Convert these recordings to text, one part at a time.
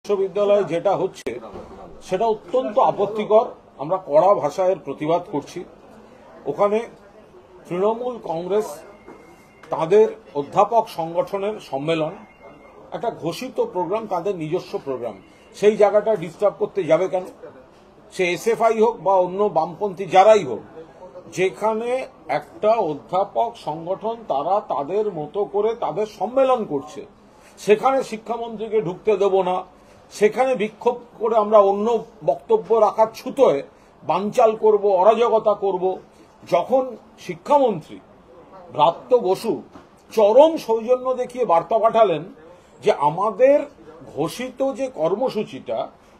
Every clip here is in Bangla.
বিশ্ববিদ্যালয়ে যেটা হচ্ছে সেটা অত্যন্ত আপত্তিকর। আমরা কড়া ভাষায় এর প্রতিবাদ করছি। ওখানে তৃণমূল কংগ্রেস তাদের অধ্যাপক সংগঠনের সম্মেলন, একটা ঘোষিত প্রোগ্রাম, তাদের নিজস্ব প্রোগ্রাম, সেই জায়গাটা ডিস্টার্ব করতে যাবে কেন? সে এসএফআই হোক বা অন্য বামপন্থী যারাই হোক, যেখানে একটা অধ্যাপক সংগঠন তারা তাদের মতো করে তাদের সম্মেলন করছে, সেখানে শিক্ষামন্ত্রীকে ঢুকতে দেব না, সেখানে বিক্ষোভ করে আমরা অন্য বক্তব্য রাখার ছুতোয় বানচাল করব, অরাজকতা করব। যখন শিক্ষামন্ত্রী ব্রাত্য বসু চরম সৌজন্য দেখিয়ে বার্তা পাঠালেন যে আমাদের ঘোষিত যে কর্মসূচিটা,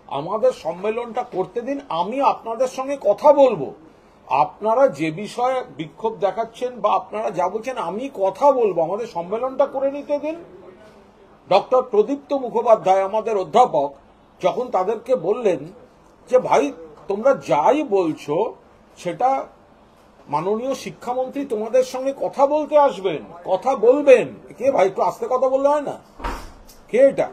আমাদের সম্মেলনটা করতে দিন, আমি আপনাদের সঙ্গে কথা বলবো, আপনারা যে বিষয়ে বিক্ষোভ দেখাচ্ছেন বা আপনারা যা বলছেন আমি কথা বলবো, আমাদের সম্মেলনটা করে নিতে দিন। ডক্টর প্রদীপ্ত মুখোপাধ্যায় আমাদের অধ্যাপক যখন তাদেরকে বললেন যে ভাই তোমরা যাই বলছো সেটা মাননীয় শিক্ষামন্ত্রী তোমাদের সঙ্গে কথা বলতে আসবেন, কথা বলবেন। কে ভাই, একটু আস্তে কথা বললে হয় না? কে এটা?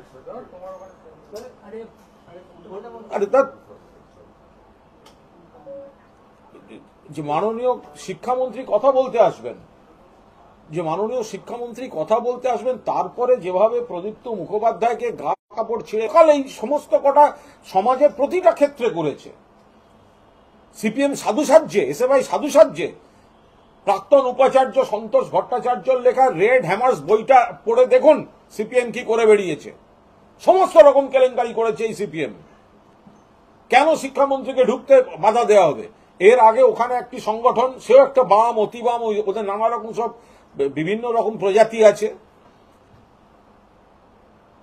আরে তা যে মাননীয় শিক্ষামন্ত্রী কথা বলতে আসবেন, যে মাননীয় শিক্ষামন্ত্রী কথা বলতে আসবেন, তারপরে যেভাবে প্রদীপ্ত মুখোপাধ্যায়কে গা কাপড় ছিঁড়ে এই সমস্ত কটা সমাজের প্রতিটা ক্ষেত্রে করেছে। সিপিএম সাধুসাজ্যে, এসএফআই সাধুসাজ্যে, প্রাক্তন উপাচার্য সন্তোষ ভট্টাচার্যর লেখা রেড হ্যামার্স বইটা পড়ে দেখুন সিপিএম কি করে বেরিয়েছে। সমস্ত রকম কেলেঙ্কারি করেছে এই সিপিএম। কেন শিক্ষামন্ত্রীকে ঢুকতে বাধা দেওয়া হবে? এর আগে ওখানে একটি সংগঠন, সেও একটা বাম, অতি বাম, ওদের নানা রকম সব বিভিন্ন রকম প্রজাতি আছে,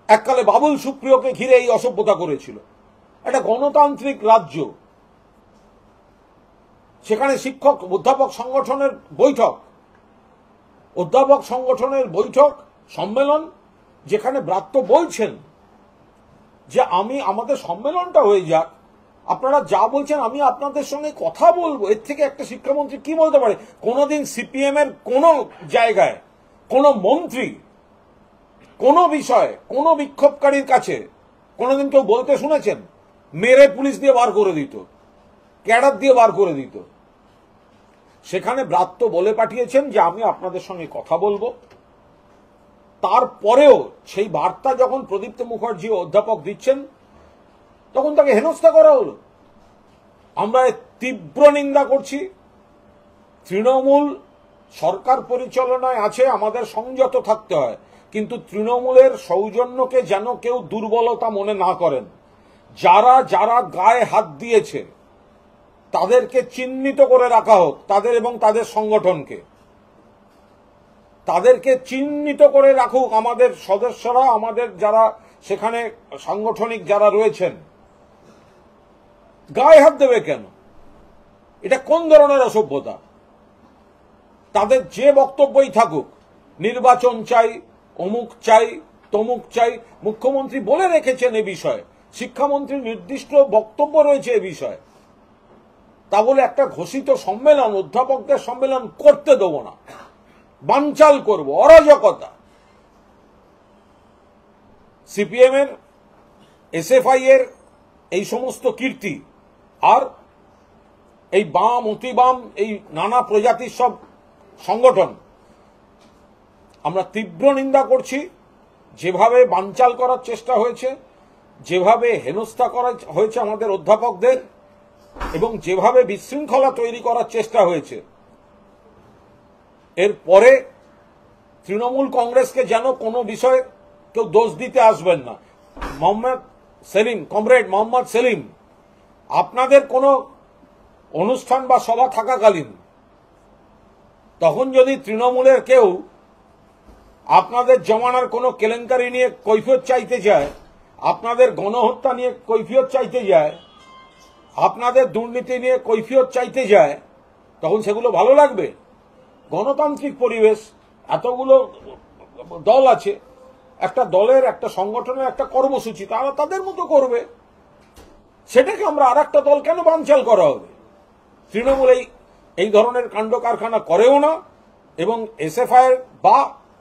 এককালে বাবুল সুপ্রিয়কে ঘিরে এই অসভ্যতা করেছিল। একটা গণতান্ত্রিক রাজ্য, সেখানে শিক্ষক অধ্যাপক সংগঠনের বৈঠক, অধ্যাপক সংগঠনের বৈঠক সম্মেলন, যেখানে ব্রাত্য বলছেন যে আমাদের সম্মেলনটা হয়ে যাক, আপনারা যা বলছেন আমি আপনাদের সঙ্গে কথা বলবো। এর থেকে একটা শিক্ষামন্ত্রী কি বলতে পারে? কোনোদিন সিপিএম এর কোন জায়গায় কোন মন্ত্রী কোন বিষয়ে কোন বিক্ষোভকারীর কাছে কোনোদিন কেউ বলতে শুনেছেন? মেরে পুলিশ দিয়ে বার করে দিত, ক্যাডার দিয়ে বার করে দিত। সেখানে ব্রাত্য বলে পাঠিয়েছেন যে আমি আপনাদের সঙ্গে কথা বলবো। তারপরেও সেই বার্তা যখন প্রদীপ্ত মুখার্জি অধ্যাপক দিচ্ছেন, তখন তাকে হেনস্থা করা হলো। আমরা তীব্র নিন্দা করছি। তৃণমূল সরকার পরিচালনায় আছে, আমাদের সংযত থাকতে হয়, কিন্তু তৃণমূলের সৌজন্যকে যেন কেউ দুর্বলতা মনে না করেন। যারা যারা গায়ে হাত দিয়েছে তাদেরকে চিহ্নিত করে রাখা হোক, তাদের এবং তাদের সংগঠনকে তাদেরকে চিহ্নিত করে রাখুক আমাদের সদস্যরা, আমাদের যারা সেখানে সাংগঠনিক যারা রয়েছেন। গায়ে হাত দেবে কেন? এটা কোন ধরনের অসভ্যতা? তাদের যে বক্তব্যই থাকুক, নির্বাচন চাই, অমুক চাই, তমুক চাই, মুখ্যমন্ত্রী বলে রেখেছেন এ বিষয়ে, শিক্ষামন্ত্রীর নির্দিষ্ট বক্তব্য রয়েছে এ বিষয়ে। তা বলে একটা ঘোষিত সম্মেলন, অধ্যাপকদের সম্মেলন করতে দেব না, বানচাল করব, অরাজকতা। সিপিএম এর, এসএফআই এর এই সমস্ত কীর্তি আর এই বাম, অতি বাম, এই নানা প্রজাতির সব সংগঠন আমরা তীব্র নিন্দা করছি। যেভাবে বানচাল করার চেষ্টা হয়েছে, যেভাবে হেনস্থা করা হয়েছে আমাদের অধ্যাপকদের, এবং যেভাবে বিশৃঙ্খলা তৈরি করার চেষ্টা হয়েছে, এরপরে তৃণমূল কংগ্রেসকে যেন কোনো বিষয়ে কেউ দোষ দিতে আসবেন না। মোহাম্মদ সেলিম, কমরেড মোহাম্মদ সেলিম, আপনাদের কোনো অনুষ্ঠান বা সভা থাকাকালীন তখন যদি তৃণমূলের কেউ আপনাদের জমানার কোনো কেলেঙ্কারি নিয়ে কৈফিয়ত চাইতে যায়, আপনাদের গণহত্যা নিয়ে কৈফিয়ত চাইতে যায়, আপনাদের দুর্নীতি নিয়ে কৈফিয়ত চাইতে যায়, তখন সেগুলো ভালো লাগবে? গণতান্ত্রিক পরিবেশ, এতগুলো দল আছে, একটা দলের, একটা সংগঠনের একটা কর্মসূচি, তারা তাদের মতো করবে। সেটাকে আমরা আর একটা দল কেন বানচাল করা হবে? তৃণমূল এই ধরনের কাণ্ড কারখানা করেও না, এবং এসএফআই বা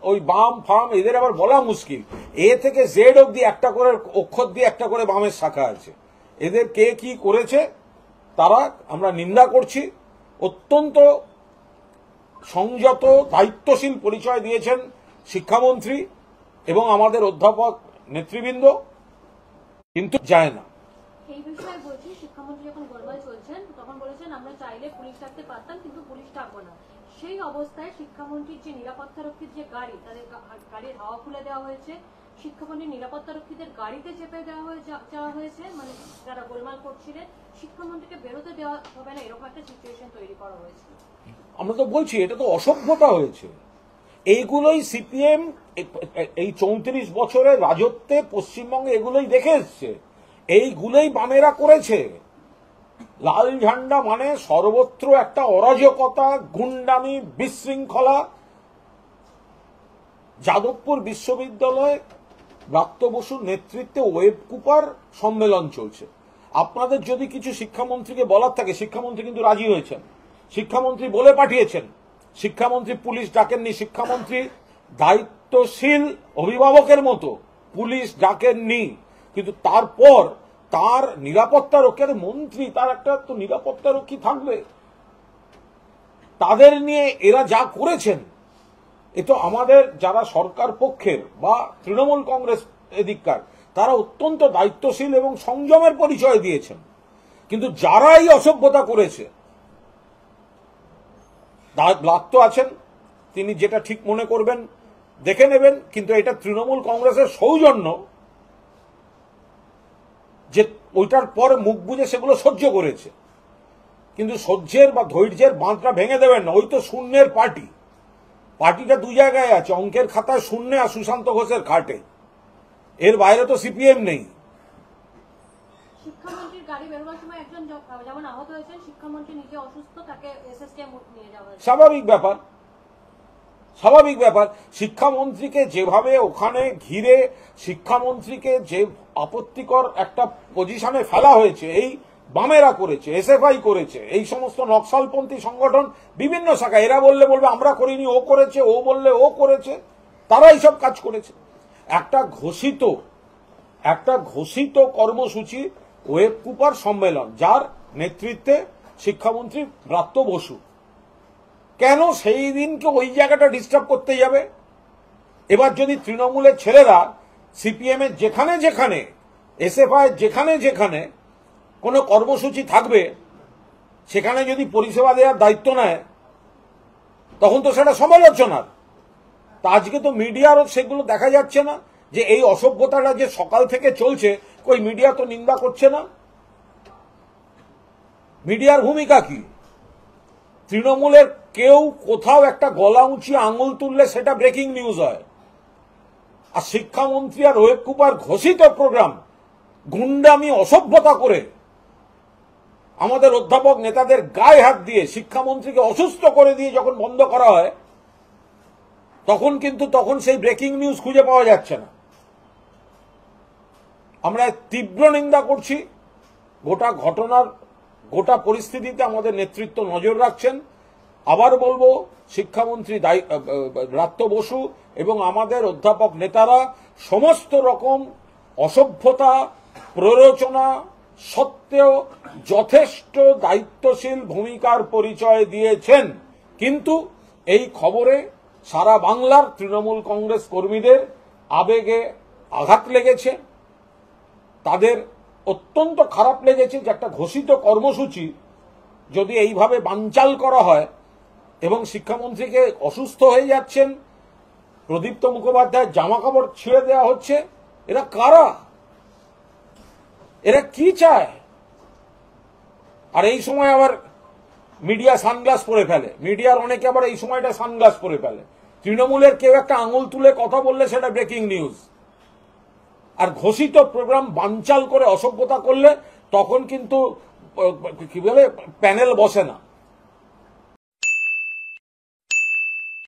ওই বাম ফাম এদের আবার বলা মুশকিল। এ থেকে জেড অব্দি একটা করে অক্ষর দিয়ে একটা করে বামের শাখা আছে। এদের কে কি করেছে তারা আমরা নিন্দা করছি। অত্যন্ত সংযত দায়িত্বশীল পরিচয় দিয়েছেন শিক্ষামন্ত্রী এবং আমাদের অধ্যাপক নেতৃবৃন্দ, কিন্তু যায় না। এই বিষয়ে বলছি, শিক্ষামন্ত্রী যখন গোলমাল চলছেন তখন বলেছেন আমরা চাইলে পুলিশ ডাকতে পারতাম কিন্তু পুলিশ ডাকবো না। সেই অবস্থায় শিক্ষামন্ত্রীর যে নিরাপত্তারক্ষীর যে গাড়ি, তাদের গাড়ির হাওয়া খুলে দেওয়া হয়েছে, শিক্ষামন্ত্রীর নিরাপত্তারক্ষীদের গাড়িতে চেপে যাওয়া হয়েছে, মানে যারা গোলমাল করছিলেন। শিক্ষামন্ত্রীকে বেরোতে দেওয়া হবে না, এরকম একটা সিচুয়েশন তৈরি করা হয়েছে। আমরা তো বলছি এটা তো অসভ্যতা হয়েছে। এইগুলোই সিপিএম এই 34 বছরের রাজত্বে পশ্চিমবঙ্গে এগুলোই দেখে এসছে, এইগুলোই বামেরা করেছে। লাল ঝান্ডা মানে সর্বত্র একটা অরাজকতা, গুন্ডামি, বিশৃঙ্খলা। যাদবপুর বিশ্ববিদ্যালয়ে ব্রাত্য বসুর নেতৃত্বে ওয়েব কুপার সম্মেলন চলছে। আপনাদের যদি কিছু শিক্ষামন্ত্রীকে বলার থাকে, শিক্ষামন্ত্রী কিন্তু রাজি হয়েছেন, শিক্ষামন্ত্রী বলে পাঠিয়েছেন, শিক্ষামন্ত্রী পুলিশ ডাকেননি, শিক্ষামন্ত্রী দায়িত্বশীল অভিভাবকের মতো পুলিশ ডাকেননি। কিন্তু তারপর তার নিরাপত্তা রক্ষী, মন্ত্রী তার একটা তো নিরাপত্তা রক্ষী থাকবে, তাদের নিয়ে এরা যা করেছেন এ তো আমাদের যারা সরকার পক্ষের বা তৃণমূল কংগ্রেস এদিককার তারা অত্যন্ত দায়িত্বশীল এবং সংযমের পরিচয় দিয়েছেন। কিন্তু যারা এই অসভ্যতা করেছে, ব্লাত্য আছেন, তিনি যেটা ঠিক মনে করবেন দেখে নেবেন, কিন্তু এটা তৃণমূল কংগ্রেসের সৌজন্য যে ওইটার পর মুখ বুঝে সেগুলো সহ্য করেছে। কিন্তু সহ্যের বা ধৈর্যের বাঁধটা ভেঙে দেবেন না। ওই তো শূন্যের পার্টি, পার্টিটা দুই জায়গায় আছে, অঙ্কের খাতায় শূন্য আর সুশান্ত ঘোষের খাটে, এর বাইরে তো সিপিএম নেই। শিক্ষামন্ত্রীর গাড়ি বেরোবার সময় একজন যেমন আহত হয়েছেন, শিক্ষামন্ত্রী নিজে অসুস্থ, তাকে এসএসকেএম নিয়ে যাওয়া হয়েছে। স্বাভাবিক ব্যাপার, স্বাভাবিক ব্যাপার। শিক্ষামন্ত্রীকে যেভাবে ওখানে ঘিরে শিক্ষামন্ত্রীকে যে আপত্তিকর একটা পজিশনে ফেলা হয়েছে, এই বামেরা করেছে, এসএফআই করেছে, এই সমস্ত নকশালপন্থী সংগঠন বিভিন্ন শাখা, এরা বললে বলবে আমরা করিনি, ও করেছে, ও বললে ও করেছে, তারা এইসব কাজ করেছে। একটা ঘোষিত কর্মসূচি ওয়েব কুপার সম্মেলন, যার নেতৃত্বে শিক্ষামন্ত্রী ব্রাত্য বসু, কেন সেই দিনকে ওই জায়গাটা ডিস্টার্ব করতে যাবে? এবার যদি তৃণমূলের ছেলেরা সিপিএম এর যেখানে যেখানে, এসএফআই যেখানে যেখানে কোনো কর্মসূচি থাকবে সেখানে যদি পরিষেবা দেওয়ার দায়িত্ব নেয়, তখন তো সেটা সমালোচনার। তা আজকে তো মিডিয়ারও সেগুলো দেখা যাচ্ছে না, যে এই অসভ্যতাটা যে সকাল থেকে চলছে, কই মিডিয়া তো নিন্দা করছে না। মিডিয়ার ভূমিকা কি? তৃণমূলের কেউ কোথাও একটা গলা উঁচিয়ে আঙুল তুললে সেটা ব্রেকিং নিউজ হয়, আর শিক্ষামন্ত্রী আর ওয়েব কুপার ঘোষিত প্রোগ্রাম গুন্ডামি অসভ্যতা করে আমাদের অধ্যাপক নেতাদের গায়ে হাত দিয়ে শিক্ষামন্ত্রীকে অসুস্থ করে দিয়ে যখন বন্ধ করা হয়, তখন সেই ব্রেকিং নিউজ খুঁজে পাওয়া যাচ্ছে না। আমরা তীব্র নিন্দা করছি। গোটা ঘটনার গোটা পরিস্থিতিতে আমাদের নেতৃত্ব নজর রাখছেন। আবার বলবো, শিক্ষামন্ত্রী ব্রাত্য বসু এবং আমাদের অধ্যাপক নেতারা সমস্ত রকম অসভ্যতা প্ররোচনা সত্ত্বেও যথেষ্ট দায়িত্বশীল ভূমিকার পরিচয় দিয়েছেন। কিন্তু এই খবরে সারা বাংলার তৃণমূল কংগ্রেস কর্মীদের আবেগে আঘাত লেগেছে, তাদের অত্যন্ত খারাপ লেগেছে যে একটা ঘোষিত কর্মসূচি যদি এইভাবে বানচাল করা হয় এবং শিক্ষামন্ত্রীকে অসুস্থ হয়ে যাচ্ছেন, প্রদীপ্ত মুখোপাধ্যায়ের জামা কাপড় ছিঁড়ে দেওয়া হচ্ছে। এরা কারা? এরা কি চায়? আর এই সময় আবার মিডিয়া সানগ্লাস পরে ফেলে, মিডিয়ার অনেকে আবার এই সময়টা সানগ্লাস পরে ফেলে। তৃণমূলের কেউ একটা আঙুল তুলে কথা বললে সেটা ব্রেকিং নিউজ, আর ঘোষিত প্রোগ্রাম বানচাল করে অসভ্যতা করলে তখন কিন্তু কি বলে প্যানেল বসে না।